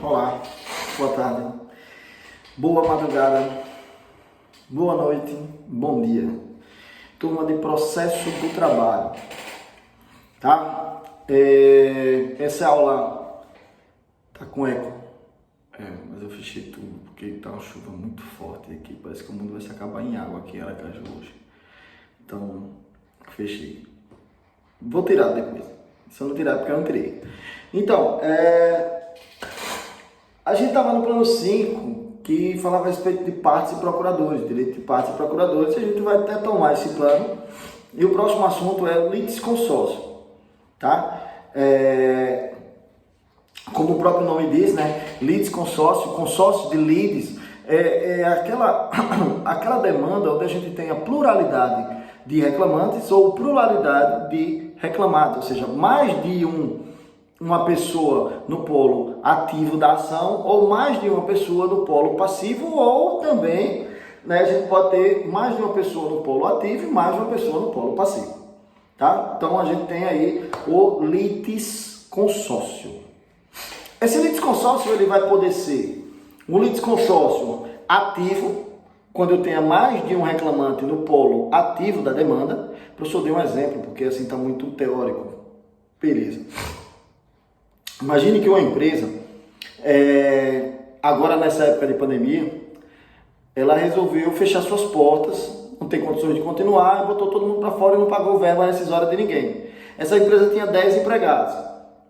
Olá, boa tarde, boa madrugada, boa noite, bom dia. Turma de processo do trabalho, tá? Essa aula tá com eco, mas eu fechei tudo porque tá uma chuva muito forte aqui. Parece que o mundo vai se acabar em água aqui em Aracaju hoje. Então, fechei. Vou tirar depois. Se eu não tirar, porque eu não tirei. Então, a gente estava no plano 5, que falava a respeito de partes e procuradores, direito de partes e procuradores, e a gente vai até tomar esse plano. E o próximo assunto é o litisconsórcio, tá? Como o próprio nome diz, né? Litisconsórcio, consórcio de lides, é aquela demanda onde a gente tem a pluralidade de reclamantes ou pluralidade de reclamados, ou seja, mais de uma pessoa no polo ativo da ação ou mais de uma pessoa no polo passivo, ou também, né, a gente pode ter mais de uma pessoa no polo ativo e mais de uma pessoa no polo passivo, tá? Então a gente tem aí o litisconsórcio. Esse litisconsórcio ele vai poder ser um litisconsórcio ativo, quando eu tenha mais de um reclamante no polo ativo da demanda. Professor, dei um exemplo, porque assim está muito teórico. Beleza. Imagine que uma empresa, agora nessa época de pandemia, ela resolveu fechar suas portas, não tem condições de continuar, e botou todo mundo para fora e não pagou verba rescisória de ninguém. Essa empresa tinha 10 empregados.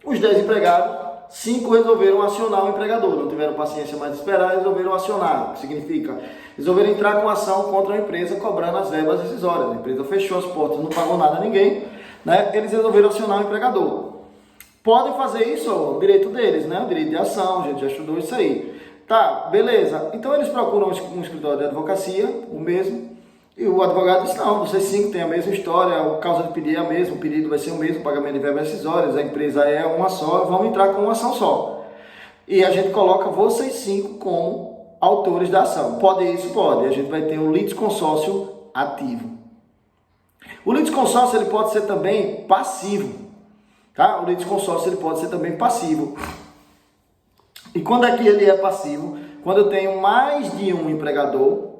Os 10 empregados, 5 resolveram acionar o empregador, não tiveram paciência mais de esperar, resolveram acionar, o que significa? Resolveram entrar com ação contra a empresa, cobrando as verbas rescisórias. A empresa fechou as portas, não pagou nada a ninguém, né? Eles resolveram acionar o empregador. Podem fazer isso, é o direito deles, né? O direito de ação, a gente já estudou isso aí. Tá, beleza. Então eles procuram um escritório de advocacia, o mesmo, e o advogado diz, não, vocês 5 têm a mesma história, a causa de pedir é a mesma, o pedido vai ser o mesmo, o pagamento de verbas rescisórias, a empresa é uma só, vamos entrar com uma ação só. E a gente coloca vocês 5 como autores da ação. Pode isso? Pode. A gente vai ter um litisconsórcio ativo. O litisconsórcio ele pode ser também passivo. Tá? O litisconsórcio ele pode ser também passivo. E quando é que ele é passivo? Quando eu tenho mais de um empregador.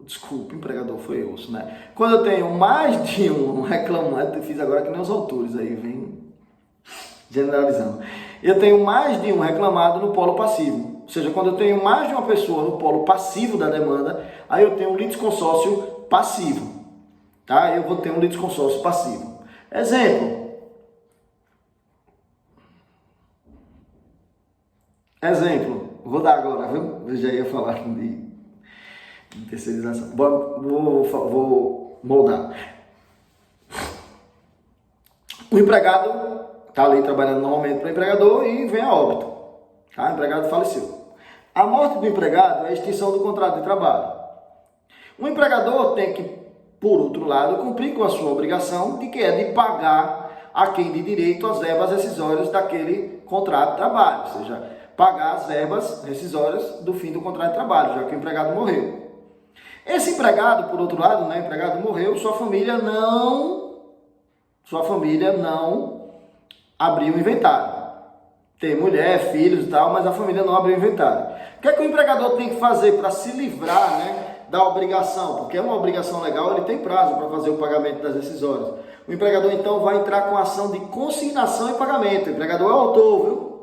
Desculpa, empregador foi osso, né? Quando eu tenho mais de um reclamante, eu fiz agora que nem os autores aí, vem generalizando. Eu tenho mais de um reclamado no polo passivo. Ou seja, quando eu tenho mais de uma pessoa no polo passivo da demanda, aí eu tenho um litisconsórcio passivo. Tá? Eu vou ter um litisconsórcio passivo. Exemplo, vou dar agora, viu? Eu já ia falar de terceirização. Vou moldar. O empregado está ali trabalhando normalmente para o empregador e vem a óbito. Tá? O empregado faleceu. A morte do empregado é a extinção do contrato de trabalho. O empregador tem que, por outro lado, cumprir com a sua obrigação, que é de pagar a quem de direito as verbas rescisórias daquele contrato de trabalho, ou seja, pagar as verbas rescisórias do fim do contrato de trabalho, já que o empregado morreu. Esse empregado, por outro lado, né, o empregado morreu, sua família não abriu o inventário. Tem mulher, filhos e tal, mas a família não abriu o inventário. O que é que o empregador tem que fazer para se livrar, né, da obrigação? Porque é uma obrigação legal, ele tem prazo para fazer o pagamento das rescisórias. O empregador, então, vai entrar com ação de consignação e pagamento. O empregador é o autor, viu?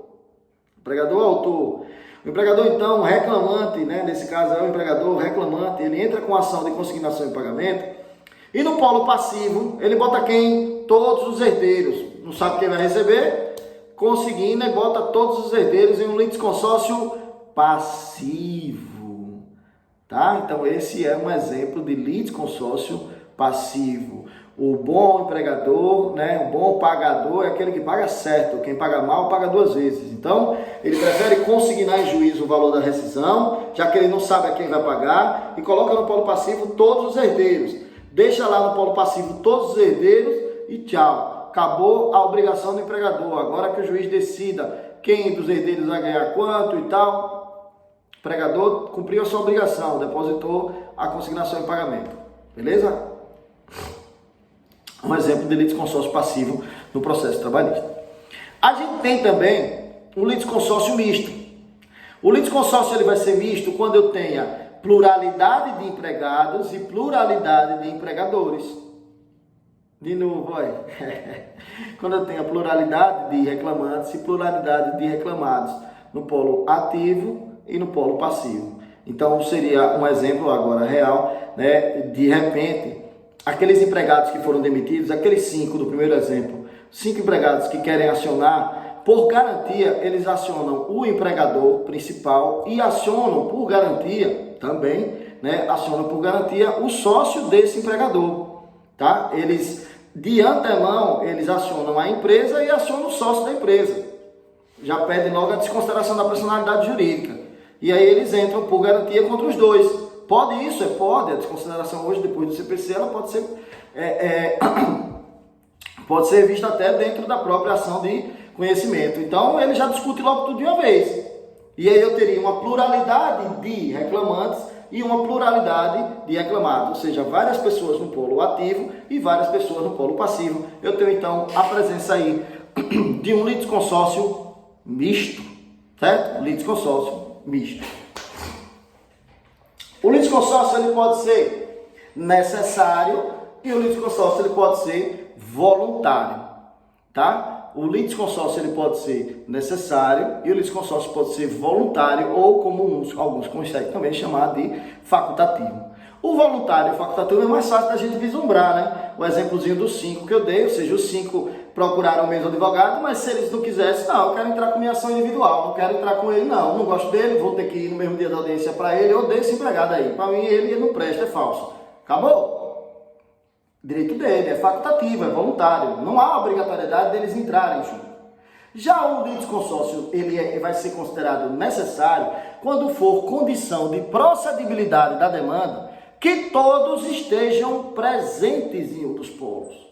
O empregador é o autor. O empregador, então, reclamante, né, nesse caso é o empregador reclamante, ele entra com ação de consignação e pagamento. E no polo passivo, ele bota quem? Todos os herdeiros. Não sabe quem vai receber? Consigna e bota todos os herdeiros em um litisconsórcio passivo. Tá? Então, esse é um exemplo de litisconsórcio passivo. O bom empregador, né, o bom pagador é aquele que paga certo. Quem paga mal, paga 2 vezes. Então, ele prefere consignar em juízo o valor da rescisão, já que ele não sabe a quem vai pagar, e coloca no polo passivo todos os herdeiros. Deixa lá no polo passivo todos os herdeiros e tchau. Acabou a obrigação do empregador. Agora que o juiz decida quem dos herdeiros vai ganhar quanto e tal, o empregador cumpriu a sua obrigação, depositou a consignação em pagamento. Beleza? Um exemplo de litisconsórcio passivo no processo trabalhista. A gente tem também o litisconsórcio misto. O litisconsórcio ele vai ser misto quando eu tenha pluralidade de empregados e pluralidade de empregadores. De novo, olha. Quando eu tenho a pluralidade de reclamantes e pluralidade de reclamados no polo ativo e no polo passivo. Então, seria um exemplo agora real, né? De repente, aqueles empregados que foram demitidos, aqueles 5 do primeiro exemplo, 5 empregados que querem acionar, por garantia, eles acionam o empregador principal e acionam por garantia também, né? Acionam por garantia o sócio desse empregador, tá? Eles, de antemão, eles acionam a empresa e acionam o sócio da empresa. Já pedem logo a desconsideração da personalidade jurídica. E aí eles entram por garantia contra os dois. Pode isso? Pode. A desconsideração hoje, depois do CPC, ela pode ser, pode ser vista até dentro da própria ação de conhecimento. Então, ele já discute logo tudo de uma vez. E aí eu teria uma pluralidade de reclamantes e uma pluralidade de reclamados. Ou seja, várias pessoas no polo ativo e várias pessoas no polo passivo. Eu tenho, então, a presença aí de um litisconsórcio misto, certo? Litisconsórcio misto. O litisconsórcio ele pode ser necessário e o litisconsórcio ele pode ser voluntário, tá? O litisconsórcio ele pode ser necessário e o litisconsórcio pode ser voluntário ou, como alguns conseguem também chamar de facultativo. O voluntário e o facultativo é mais fácil da gente vislumbrar, né? O exemplozinho dos 5 que eu dei, ou seja, os 5 procuraram o mesmo advogado, mas se eles não quisessem, não, eu quero entrar com minha ação individual, não quero entrar com ele, não gosto dele, vou ter que ir no mesmo dia da audiência para ele, eu odeio esse empregado aí, para mim ele não presta, é falso. Acabou. Direito dele, é facultativo, é voluntário, não há obrigatoriedade deles entrarem junto. Já o litisconsórcio, ele vai ser considerado necessário quando for condição de procedibilidade da demanda que todos estejam presentes em um dos polos.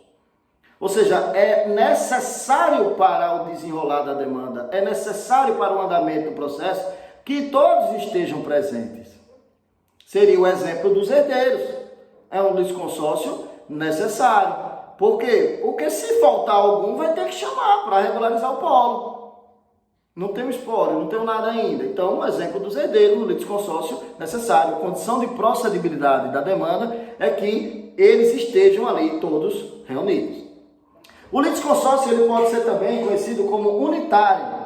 Ou seja, é necessário para o desenrolar da demanda, é necessário para o andamento do processo que todos estejam presentes. Seria o exemplo dos herdeiros. É um litisconsórcio necessário. Por quê? Porque se faltar algum, vai ter que chamar para regularizar o polo. Não tem espólio, não tem nada ainda. Então, o exemplo dos herdeiros, o litisconsórcio necessário, condição de procedibilidade da demanda é que eles estejam ali todos reunidos. O litisconsórcio ele pode ser também conhecido como unitário.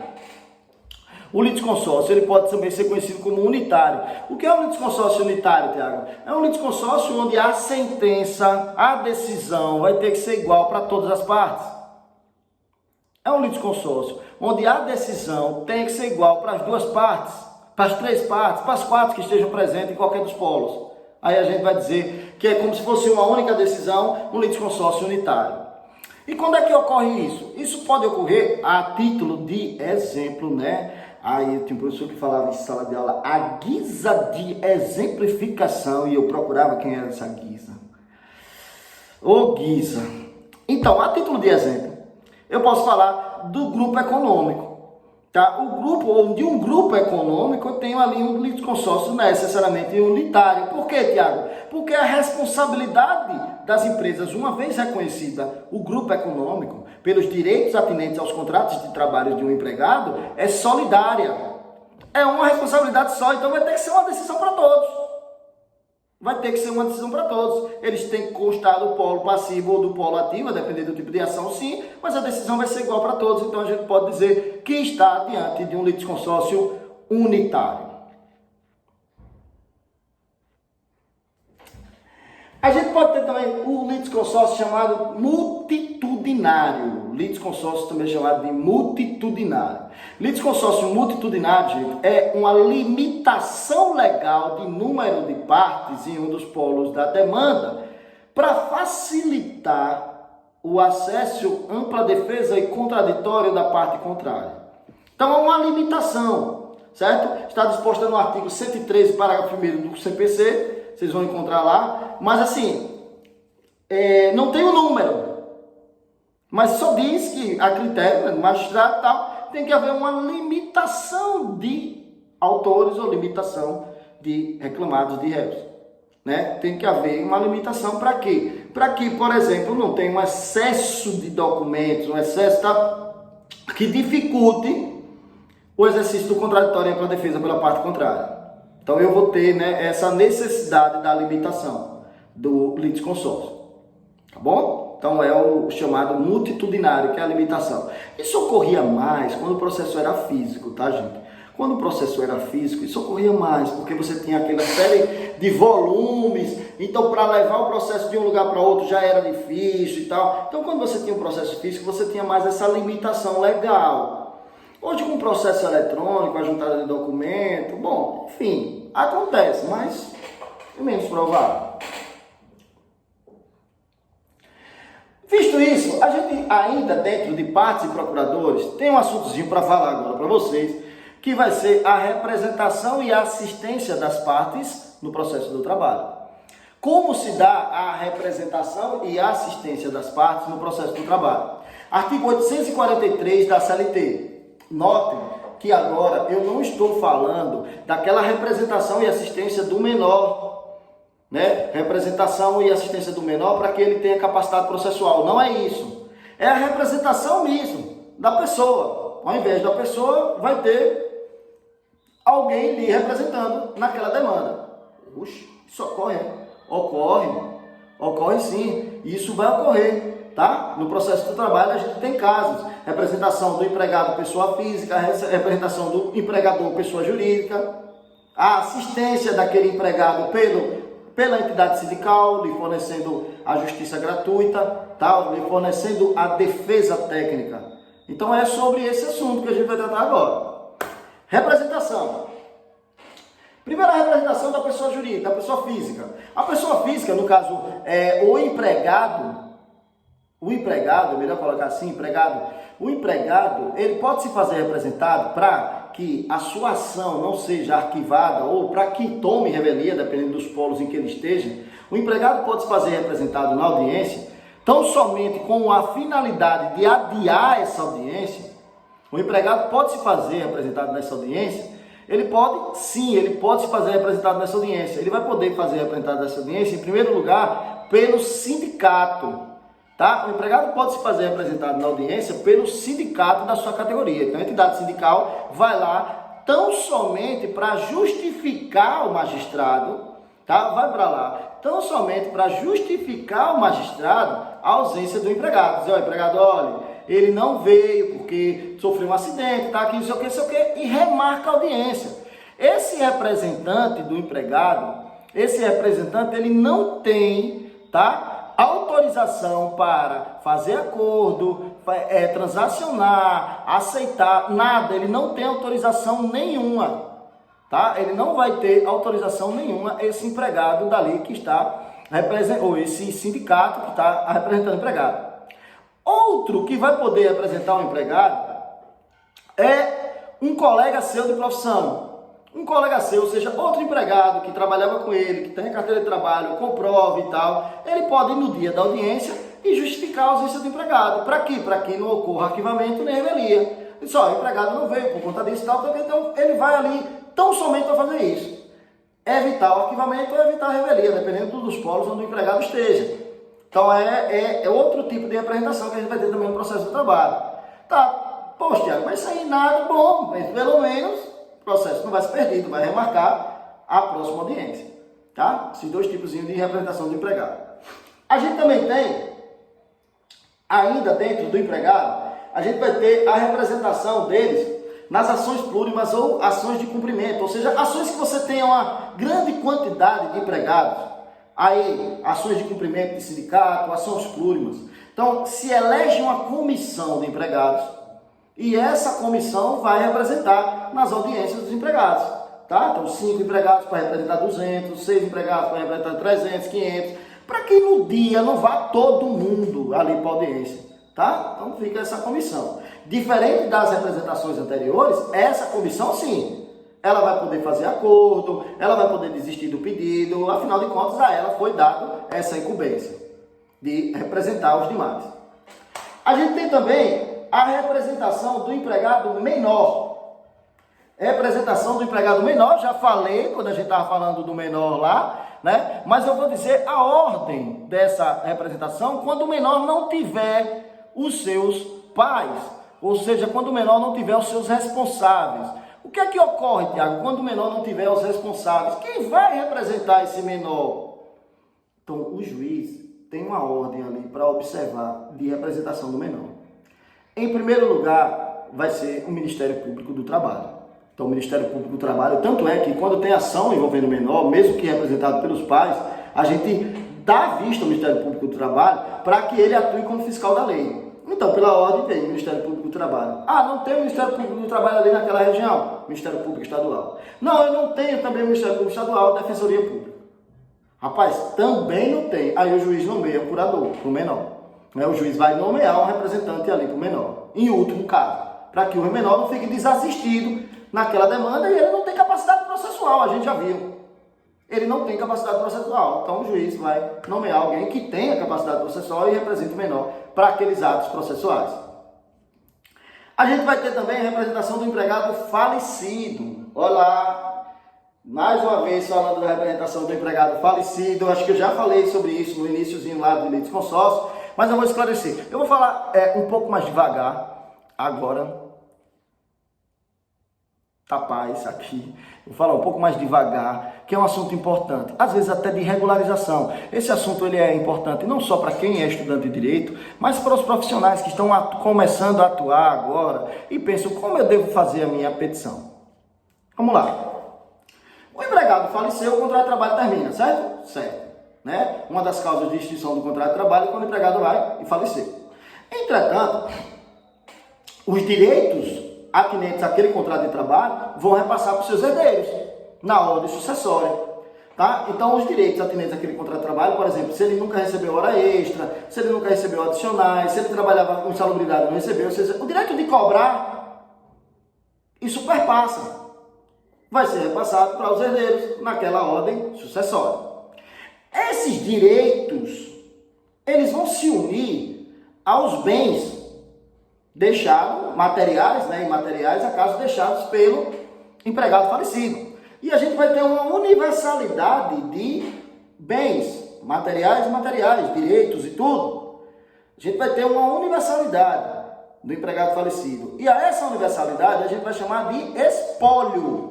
O litisconsórcio ele pode também ser conhecido como unitário. O que é um litisconsórcio unitário, Tiago? É um litisconsórcio onde a sentença, a decisão vai ter que ser igual para todas as partes. É um litisconsórcio onde a decisão tem que ser igual para as duas partes, para as 3 partes, para as 4 que estejam presentes em qualquer dos polos. Aí a gente vai dizer que é como se fosse uma única decisão, um litisconsórcio unitário. E quando é que ocorre isso? Isso pode ocorrer a título de exemplo, né? Aí tinha um professor que falava em sala de aula, a guisa de exemplificação, e eu procurava quem era essa guisa. Ô guisa. Então, a título de exemplo, eu posso falar do grupo econômico. Tá? O grupo, ou de um grupo econômico, eu tenho ali um litisconsórcio necessariamente unitário. Por quê, Tiago? Porque a responsabilidade das empresas, uma vez reconhecida o grupo econômico, pelos direitos atinentes aos contratos de trabalho de um empregado, é solidária. É uma responsabilidade só, então vai ter que ser uma decisão para todos. Vai ter que ser uma decisão para todos. Eles têm que constar do polo passivo ou do polo ativo, a depender do tipo de ação, sim, mas a decisão vai ser igual para todos. Então a gente pode dizer que está diante de um litisconsórcio unitário. A gente pode ter também o litisconsórcio chamado multitudinário. Litisconsórcio também chamado de multitudinário. Litisconsórcio multitudinário, gente, é uma limitação legal de número de partes em um dos polos da demanda para facilitar o acesso, ampla defesa e contraditório da parte contrária. Então é uma limitação, certo? Está disposta no artigo 113, parágrafo 1º do CPC, vocês vão encontrar lá, mas assim, não tem o número, mas só diz que a critério, magistrado e tal, tem que haver uma limitação de autores ou limitação de reclamados de réus. Né? Tem que haver uma limitação para quê? Para que, por exemplo, não tenha um excesso de documentos, um excesso que dificulte o exercício do contraditório e ampla defesa pela parte contrária. Então eu vou ter, né, essa necessidade da limitação do litisconsórcio. Tá bom? Então é o chamado multitudinário, que é a limitação. Isso ocorria mais quando o processo era físico, tá, gente? Quando o processo era físico, isso ocorria mais, porque você tinha aquela série de volumes, então para levar o processo de um lugar para outro já era difícil e tal. Então quando você tinha um processo físico, você tinha mais essa limitação legal. Hoje com o processo eletrônico, a juntada de documento, bom, enfim, acontece, mas é menos provável. Visto isso, a gente ainda dentro de partes e procuradores tem um assuntozinho para falar agora para vocês, que vai ser a representação e a assistência das partes no processo do trabalho. Como se dá a representação e a assistência das partes no processo do trabalho? Artigo 843 da CLT. Notem que agora eu não estou falando daquela representação e assistência do menor, né? Representação e assistência do menor para que ele tenha capacidade processual. Não é isso. É a representação mesmo da pessoa. Ao invés da pessoa, vai ter alguém lhe representando naquela demanda. Puxa, isso ocorre, né? Ocorre sim. Isso vai ocorrer, tá? No processo do trabalho a gente tem casos. Representação do empregado pessoa física, representação do empregador pessoa jurídica, a assistência daquele empregado pela entidade sindical, lhe fornecendo a justiça gratuita, tá? Lhe fornecendo a defesa técnica. Então é sobre esse assunto que a gente vai tratar agora. Representação. Primeira representação da pessoa jurídica, da pessoa física. A pessoa física, no caso, o empregado, melhor colocar assim, o empregado, ele pode se fazer representado para que a sua ação não seja arquivada ou para que tome revelia, dependendo dos polos em que ele esteja. O empregado pode se fazer representado na audiência, tão somente com a finalidade de adiar essa audiência. O empregado pode se fazer representado nessa audiência. Ele pode se fazer representado nessa audiência. Ele vai poder fazer representado nessa audiência, em primeiro lugar, pelo sindicato. Tá? O empregado pode se fazer representado na audiência pelo sindicato da sua categoria. Então, a entidade sindical vai lá tão somente para justificar o magistrado, tá? Vai para lá tão somente para justificar o magistrado a ausência do empregado. Dizer, ó, empregado, olha, ele não veio porque sofreu um acidente, tá aqui, não sei o que, e remarca a audiência. Esse representante do empregado, ele não tem, tá, autorização para fazer acordo, transacionar, aceitar, nada. Ele não tem autorização nenhuma, tá? Ele não vai ter autorização nenhuma, esse empregado dali que está representando, ou esse sindicato que está representando o empregado. Outro que vai poder representar o empregado é um colega seu de profissão. Um colega seu, ou seja, outro empregado que trabalhava com ele, que tem a carteira de trabalho, comprova e tal, ele pode ir no dia da audiência e justificar a ausência do empregado. Para quê? Para que não ocorra arquivamento nem revelia. Ele só, o empregado não veio por conta disso e tal, então ele vai ali tão somente para fazer isso. Evitar o arquivamento ou evitar a revelia, dependendo dos polos onde o empregado esteja. Então é outro tipo de representação que a gente vai ter também no processo do trabalho. Tá, poxa, Thiago, mas isso aí nada bom, mas pelo menos o processo não vai ser perdido, vai remarcar a próxima audiência. Tá? Esses dois tipos de representação do empregado. A gente também tem, ainda dentro do empregado, a gente vai ter a representação deles nas ações plurimas ou ações de cumprimento, ou seja, ações que você tenha uma grande quantidade de empregados, aí ações de cumprimento de sindicato, ações plurimas. Então, se elege uma comissão de empregados e essa comissão vai representar nas audiências dos empregados, tá? Então, 5 empregados para representar 200, 6 empregados para representar 300, 500, para que no dia não vá todo mundo ali para a audiência, tá? Então, fica essa comissão. Diferente das representações anteriores, essa comissão, sim, ela vai poder fazer acordo, ela vai poder desistir do pedido, afinal de contas, a ela foi dada essa incumbência de representar os demais. A gente tem também a representação do empregado menor. Representação do empregado menor, já falei quando a gente estava falando do menor lá, né? Mas eu vou dizer a ordem dessa representação quando o menor não tiver os seus pais. Ou seja, quando o menor não tiver os seus responsáveis. O que é que ocorre, Tiago, quando o menor não tiver os responsáveis? Quem vai representar esse menor? Então, o juiz tem uma ordem ali para observar de representação do menor. Em primeiro lugar, vai ser o Ministério Público do Trabalho. Então, o Ministério Público do Trabalho, tanto é que quando tem ação envolvendo o menor, mesmo que representado pelos pais, a gente dá vista ao Ministério Público do Trabalho para que ele atue como fiscal da lei. Então, pela ordem, tem o Ministério Público do Trabalho. Ah, não tem o Ministério Público do Trabalho ali naquela região? Ministério Público Estadual. Não, eu não tenho também o Ministério Público Estadual, Defensoria Pública. Rapaz, também não tem. Aí o juiz nomeia o curador para o menor. O juiz vai nomear um representante ali para o menor, em último caso, para que o menor não fique desassistido naquela demanda e ele não tem capacidade processual, a gente já viu. Ele não tem capacidade processual, então o juiz vai nomear alguém que tenha capacidade processual e represente o menor para aqueles atos processuais. A gente vai ter também a representação do empregado falecido. Olha lá, mais uma vez falando da representação do empregado falecido, acho que eu já falei sobre isso no iniciozinho lá do litisconsórcio, mas eu vou esclarecer. Eu vou falar um pouco mais devagar agora. Tapar isso aqui. Vou falar um pouco mais devagar, que é um assunto importante, às vezes até de regularização. Esse assunto ele é importante não só para quem é estudante de direito, mas para os profissionais que estão começando a atuar agora e pensam como eu devo fazer a minha petição. Vamos lá. O empregado faleceu, o contrato de trabalho termina, certo? Certo. Né? Uma das causas de extinção do contrato de trabalho é quando o empregado vai e faleceu. Entretanto, os direitos atinentes àquele contrato de trabalho vão repassar para os seus herdeiros, na ordem sucessória. Tá? Então, os direitos atinentes àquele contrato de trabalho, por exemplo, se ele nunca recebeu hora extra, se ele nunca recebeu adicionais, se ele trabalhava com insalubridade e não recebeu, ou seja, o direito de cobrar, isso perpassa. Vai ser repassado para os herdeiros naquela ordem sucessória. Esses direitos, eles vão se unir aos bens deixados, materiais, né, imateriais, acaso deixados pelo empregado falecido. E a gente vai ter uma universalidade de bens, materiais e imateriais, direitos e tudo. A gente vai ter uma universalidade do empregado falecido. E a essa universalidade a gente vai chamar de espólio.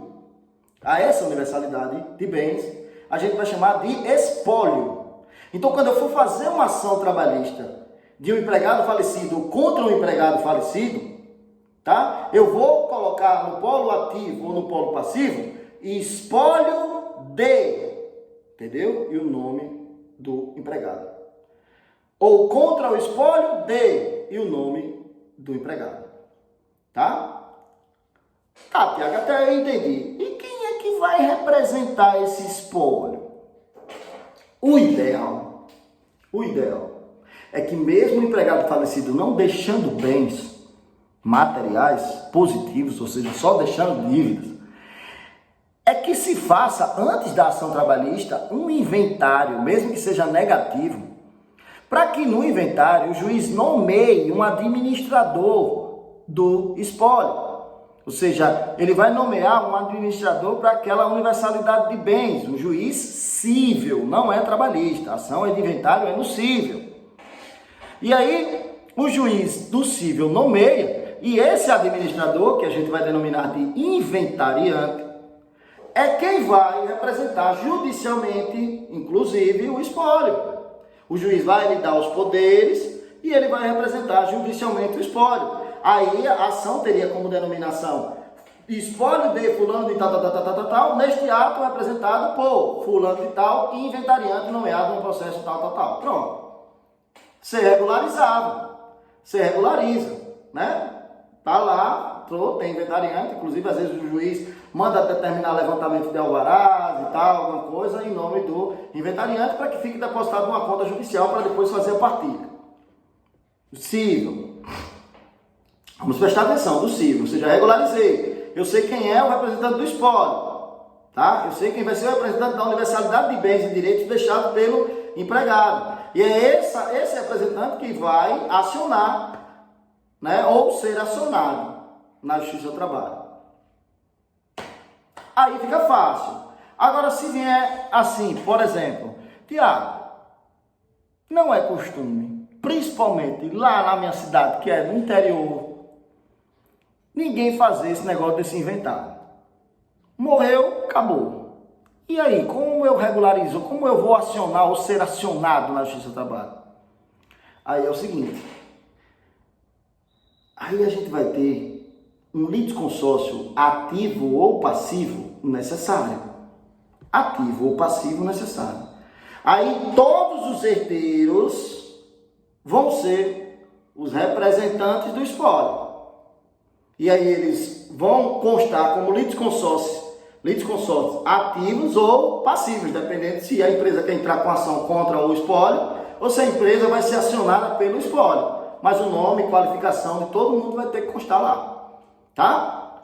A essa universalidade de bens a gente vai chamar de espólio. Então, quando eu for fazer uma ação trabalhista de um empregado falecido contra um empregado falecido, tá? Eu vou colocar no polo ativo ou no polo passivo espólio de, entendeu? E o nome do empregado. Ou contra o espólio de e o nome do empregado. Tá? Tá, Tiago, até eu entendi. E quem é que vai representar esse espólio? O ideal é que mesmo o empregado falecido não deixando bens materiais positivos, ou seja, só deixando dívidas, é que se faça, antes da ação trabalhista, um inventário, mesmo que seja negativo, para que no inventário o juiz nomeie um administrador do espólio. Ou seja, ele vai nomear um administrador para aquela universalidade de bens, um juiz cível, não é trabalhista. A ação é de inventário, é no cível. E aí, o juiz do cível nomeia, e esse administrador, que a gente vai denominar de inventariante, é quem vai representar judicialmente, inclusive, o espólio. O juiz vai lhe dar os poderes e ele vai representar judicialmente o espólio. Aí a ação teria como denominação espólio de fulano de tal, neste ato representado por fulano de tal e inventariante nomeado no processo tal. Pronto. Ser regularizado. Você regulariza, né? Tá lá, tem inventariante, inclusive às vezes o juiz manda determinar levantamento de alvarás e tal, alguma coisa, em nome do inventariante, para que fique depositado numa conta judicial para depois fazer a partilha. Cível. Vamos prestar atenção, do cível, ou seja, regularizei. Eu sei quem é o representante do espólio, tá? Eu sei quem vai ser o representante da universalidade de bens e direitos deixados pelo empregado. E é esse representante que vai acionar, né, ou ser acionado na Justiça do Trabalho. Aí fica fácil. Agora, se vier assim, por exemplo, Tiago, não é costume, principalmente lá na minha cidade, que é no interior, ninguém fazer esse negócio desse inventário. Morreu, acabou. E aí, como eu regularizo, como eu vou acionar ou ser acionado na Justiça do Trabalho? Aí é o seguinte, aí a gente vai ter um litisconsórcio ativo ou passivo necessário. Ativo ou passivo necessário. Aí todos os herdeiros vão ser os representantes do espólio. E aí eles vão constar como litisconsórcios ativos ou passivos, dependendo se a empresa quer entrar com ação contra o espólio ou se a empresa vai ser acionada pelo espólio. Mas o nome e qualificação de todo mundo vai ter que constar lá, tá?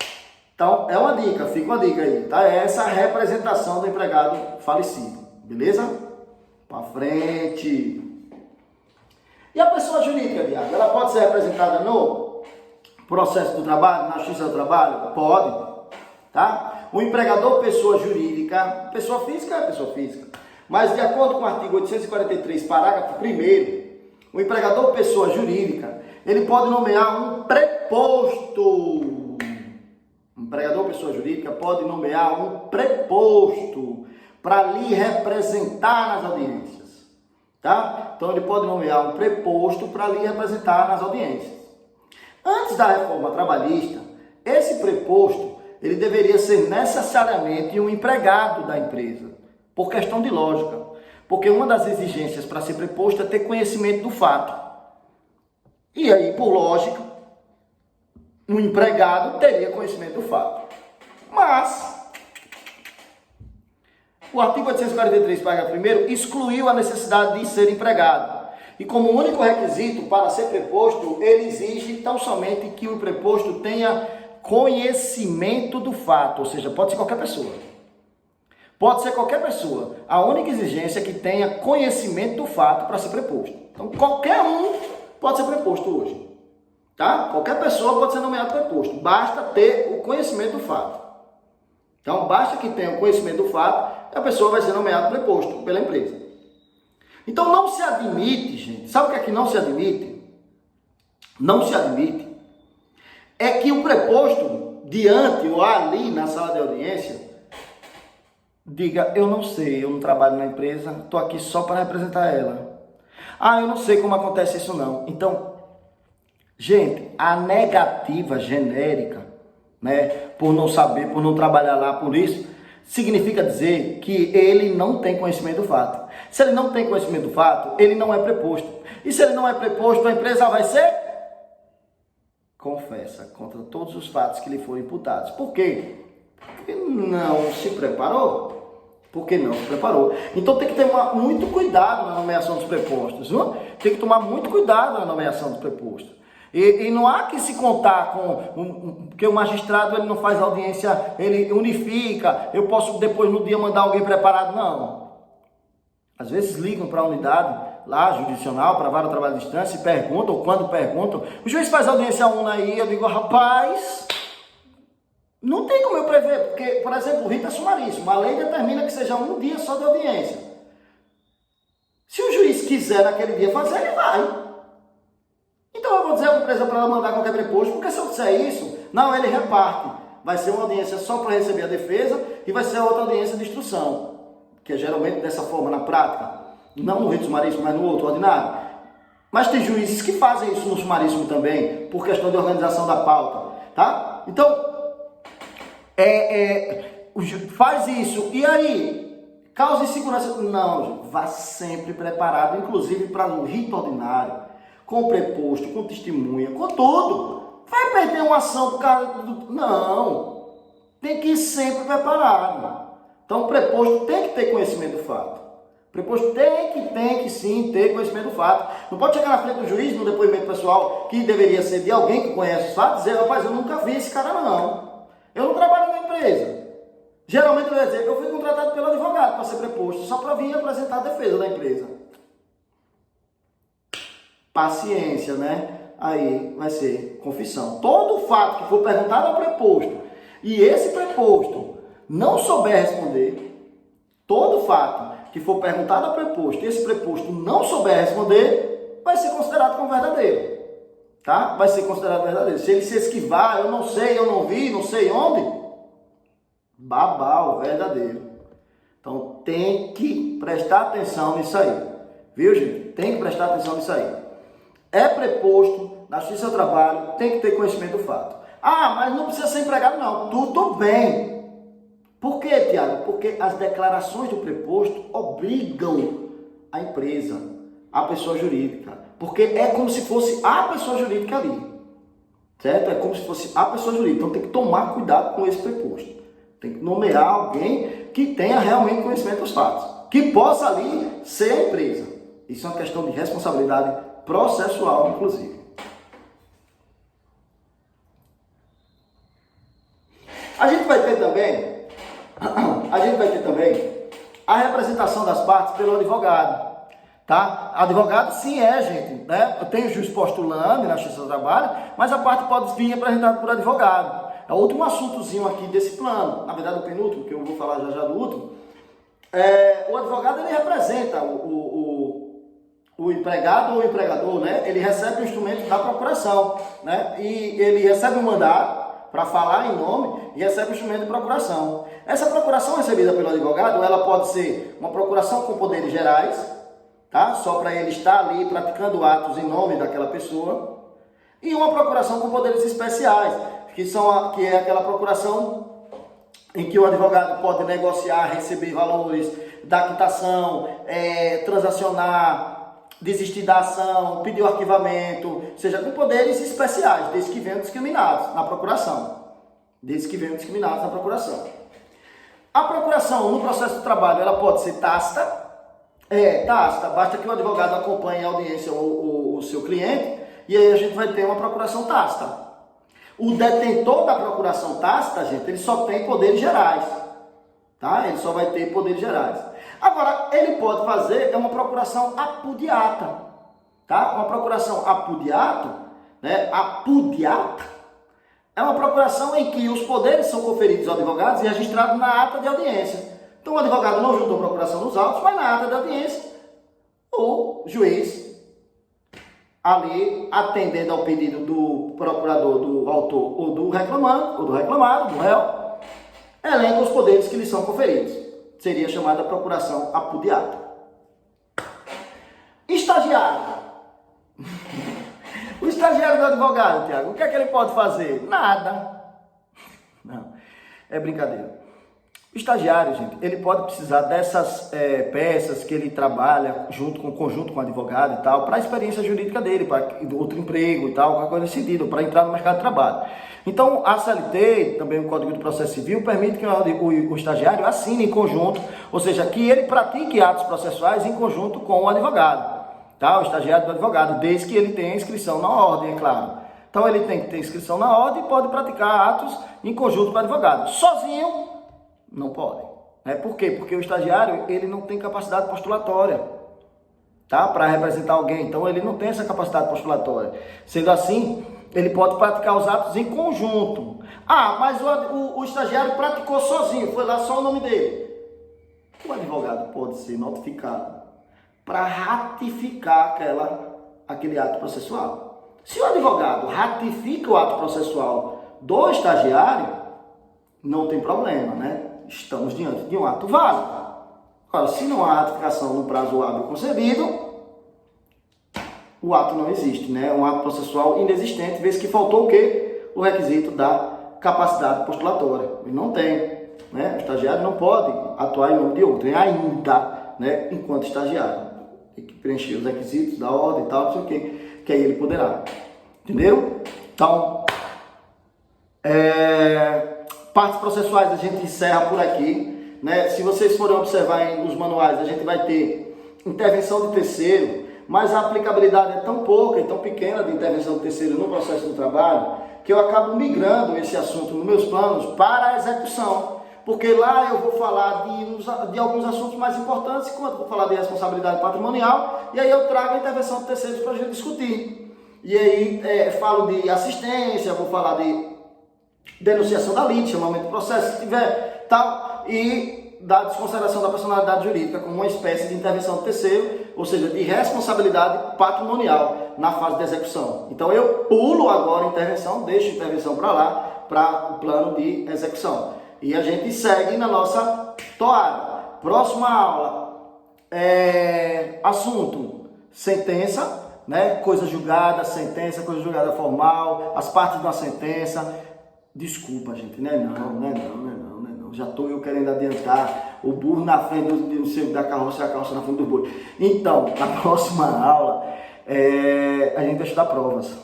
Então, é uma dica, fica uma dica aí, tá? É essa a representação do empregado falecido, beleza? Pra frente. E a pessoa jurídica, Diago, ela pode ser representada no processo do trabalho, na Justiça do Trabalho? Pode, tá? O empregador, pessoa jurídica, pessoa física é pessoa física. Mas, de acordo com o artigo 843, parágrafo 1º, o empregador, pessoa jurídica, ele pode nomear um preposto. O empregador, pessoa jurídica, pode nomear um preposto para lhe representar nas audiências, tá? Então, ele pode nomear um preposto para lhe representar nas audiências. Antes da reforma trabalhista, esse preposto, ele deveria ser necessariamente um empregado da empresa, por questão de lógica. Porque uma das exigências para ser preposto é ter conhecimento do fato. E aí, por lógica, um empregado teria conhecimento do fato. Mas, o artigo 843, parágrafo 1º, excluiu a necessidade de ser empregado. E como único requisito para ser preposto, ele exige tão somente que o preposto tenha conhecimento do fato, ou seja, pode ser qualquer pessoa. Pode ser qualquer pessoa. A única exigência é que tenha conhecimento do fato para ser preposto. Então, qualquer um pode ser preposto hoje. Tá? Qualquer pessoa pode ser nomeado preposto. Basta ter o conhecimento do fato. Então, basta que tenha o conhecimento do fato e a pessoa vai ser nomeada preposto pela empresa. Então, não se admite, gente. Sabe o que é que não se admite? Não se admite é que o preposto, diante ou ali na sala de audiência, diga, eu não sei, eu não trabalho na empresa, estou aqui só para representar ela. Ah, eu não sei como acontece isso não. Então, gente, a negativa genérica, né, por não saber, por não trabalhar lá, por isso, significa dizer que ele não tem conhecimento do fato. Se ele não tem conhecimento do fato, ele não é preposto. E se ele não é preposto, a empresa vai ser confessa contra todos os fatos que lhe foram imputados. Por quê? Porque não se preparou. Porque não se preparou. Então tem que ter muito cuidado na nomeação dos prepostos. Viu? Tem que tomar muito cuidado na nomeação dos prepostos. E não há que se contar com... porque o magistrado ele não faz audiência, ele unifica. Eu posso depois no dia mandar alguém preparado. Não. Às vezes ligam para a unidade lá, jurisdicional, para a vara de trabalho à distância e perguntam, ou quando perguntam. O juiz faz audiência 1 aí, eu digo, rapaz... Não tem como eu prever, porque, por exemplo, o rito é sumaríssimo. A lei determina que seja um dia só de audiência. Se o juiz quiser naquele dia fazer, ele vai. Então eu vou dizer à empresa para ela mandar qualquer preposto, porque se eu disser isso, não, ele reparte. Vai ser uma audiência só para receber a defesa e vai ser outra audiência de instrução, que é geralmente dessa forma na prática. Não no rito sumaríssimo, mas no outro ordinário. Mas tem juízes que fazem isso no sumaríssimo também, por questão de organização da pauta. Tá? Então... faz isso, e aí, causa insegurança? Não, gente, vá sempre preparado, inclusive para um rito ordinário, com preposto, com testemunha, com tudo. Vai perder uma ação por causa do... Não, tem que ir sempre preparado. Então, o preposto tem que ter conhecimento do fato. O preposto tem que sim ter conhecimento do fato. Não pode chegar na frente do juiz, no depoimento pessoal, que deveria ser de alguém que conhece os fatos, dizer, rapaz, eu nunca vi esse cara não. Eu não trabalho na empresa. Geralmente ele vai dizer que eu fui contratado pelo advogado para ser preposto, só para vir apresentar a defesa da empresa. Paciência, né? Aí vai ser confissão. Todo fato que for perguntado ao preposto e esse preposto não souber responder, todo fato que for perguntado ao preposto e esse preposto não souber responder, vai ser considerado como verdadeiro. tá? Vai ser considerado verdadeiro. Se ele se esquivar, eu não sei, eu não vi, não sei onde, babau, verdadeiro. Então tem que prestar atenção nisso aí, viu, gente? Tem que prestar atenção nisso aí. É preposto na Justiça do Trabalho, tem que ter conhecimento do fato. Ah, mas não precisa ser empregado, não. Tudo bem. Por quê, Tiago? Porque as declarações do preposto obrigam a empresa, a pessoa jurídica. Porque é como se fosse a pessoa jurídica ali. Certo? É como se fosse a pessoa jurídica. Então tem que tomar cuidado com esse preposto. Tem que nomear alguém que tenha realmente conhecimento dos fatos. Que possa ali ser a empresa. Isso é uma questão de responsabilidade processual, inclusive. A gente vai ter também a representação das partes pelo advogado, tá? Advogado sim gente, né? Tem o juiz postulando na Justiça do Trabalho, mas a parte pode vir apresentada por advogado. É o último assuntozinho aqui desse plano, na verdade o penúltimo, que eu vou falar já do último. O advogado ele representa o empregado ou o empregador, né? Ele recebe o instrumento da procuração, né? E ele recebe um mandato para falar em nome e recebe o instrumento de procuração. Essa procuração recebida pelo advogado, ela pode ser uma procuração com poderes gerais, tá? Só para ele estar ali praticando atos em nome daquela pessoa, e uma procuração com poderes especiais, que é aquela procuração em que o advogado pode negociar, receber valores da quitação, transacionar, desistir da ação, pedir o arquivamento, seja com poderes especiais, desde que venham discriminados na procuração. A procuração no processo de trabalho, ela pode ser tácita, tácita, basta que o advogado acompanhe a audiência o seu cliente, e aí a gente vai ter uma procuração tácita. O detentor da procuração tácita, gente, ele só tem poderes gerais, tá? Ele só vai ter poderes gerais. Agora, ele pode fazer uma procuração apudiata, tá? Uma procuração apudiata, né? Apudiata é uma procuração em que os poderes são conferidos aos advogados e registrados na ata de audiência. Então, o advogado não juntou a procuração nos autos, mas na ata de audiência, o juiz, ali, atendendo ao pedido do procurador, do autor ou do reclamado, do réu, elenca os poderes que lhe são conferidos. Seria chamada procuração apudiata. Estagiário. O estagiário do advogado, Tiago, o que é que ele pode fazer? Nada. Não, é brincadeira. O estagiário, gente, ele pode precisar dessas peças que ele trabalha conjunto com o advogado e tal, para a experiência jurídica dele, para outro emprego e tal, qualquer coisa nesse sentido, para entrar no mercado de trabalho. Então, a CLT, também o Código de Processo Civil, permite que o estagiário assine em conjunto, ou seja, que ele pratique atos processuais em conjunto com o advogado, tá? O estagiário do advogado, desde que ele tenha inscrição na ordem, é claro. Então, ele tem que ter inscrição na ordem e pode praticar atos em conjunto com o advogado. Sozinho, não pode. Por quê? Porque o estagiário, ele não tem capacidade postulatória, tá? Para representar alguém. Então, ele não tem essa capacidade postulatória. Sendo assim, ele pode praticar os atos em conjunto. Ah, mas o estagiário praticou sozinho, foi lá só o nome dele. O advogado pode ser notificado para ratificar aquele ato processual. Se o advogado ratifica o ato processual do estagiário, não tem problema, né? Estamos diante de um ato válido. Agora, se não há ratificação no prazo hábil concebido, o ato não existe, né? Um ato processual inexistente, vez que faltou o quê? O requisito da capacidade postulatória. Ele não tem, né? O estagiário não pode atuar em nome de outro, ainda, né? Enquanto estagiário. Tem que preencher os requisitos da ordem e tal, não sei o quê, que aí ele poderá. Entenderam? Então, partes processuais a gente encerra por aqui, né? Se vocês forem observar nos manuais, a gente vai ter intervenção de terceiro, mas a aplicabilidade é tão pouca e tão pequena de intervenção de terceiro no processo do trabalho, que eu acabo migrando esse assunto nos meus planos para a execução. Porque lá eu vou falar de alguns assuntos mais importantes, enquanto eu vou falar de responsabilidade patrimonial, e aí eu trago a intervenção de terceiros para a gente discutir. E aí falo de assistência, vou falar de denunciação da lide, chamamento do processo, se tiver, tal, e da desconsideração da personalidade jurídica como uma espécie de intervenção do terceiro, ou seja, de responsabilidade patrimonial na fase de execução. Então eu pulo agora a intervenção, deixo a intervenção para lá, para o plano de execução. E a gente segue na nossa toada. Próxima aula, assunto, sentença, né? Coisa julgada, sentença, coisa julgada formal, as partes de uma sentença. Desculpa, gente, não é não. Já estou eu querendo adiantar o burro na frente da carroça e a carroça na frente do boi. Então, na próxima aula, a gente vai estudar provas,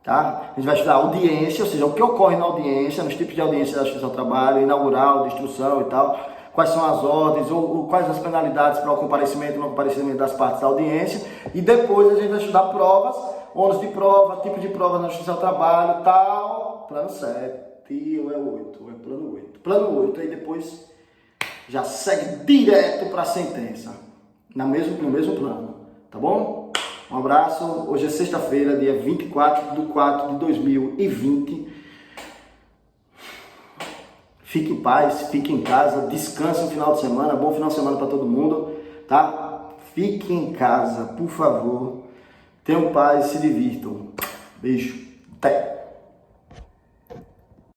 tá? A gente vai estudar audiência, ou seja, o que ocorre na audiência, nos tipos de audiência da Justiça ao Trabalho, inaugural, de instrução e tal, quais são as ordens, ou quais as penalidades para o comparecimento ou não comparecimento das partes da audiência, e depois a gente vai estudar provas, ônus de prova, tipo de prova na Justiça ao Trabalho, tal, plano 7. Ou é 8, ou é plano 8. Plano 8, aí depois já segue direto para a sentença, no mesmo plano, tá bom? Um abraço, hoje é sexta-feira, dia 24/4/2020. Fique em paz, fique em casa, descanse no final de semana, bom final de semana para todo mundo, tá? Fique em casa, por favor, tenham paz, se divirtam. Beijo, até!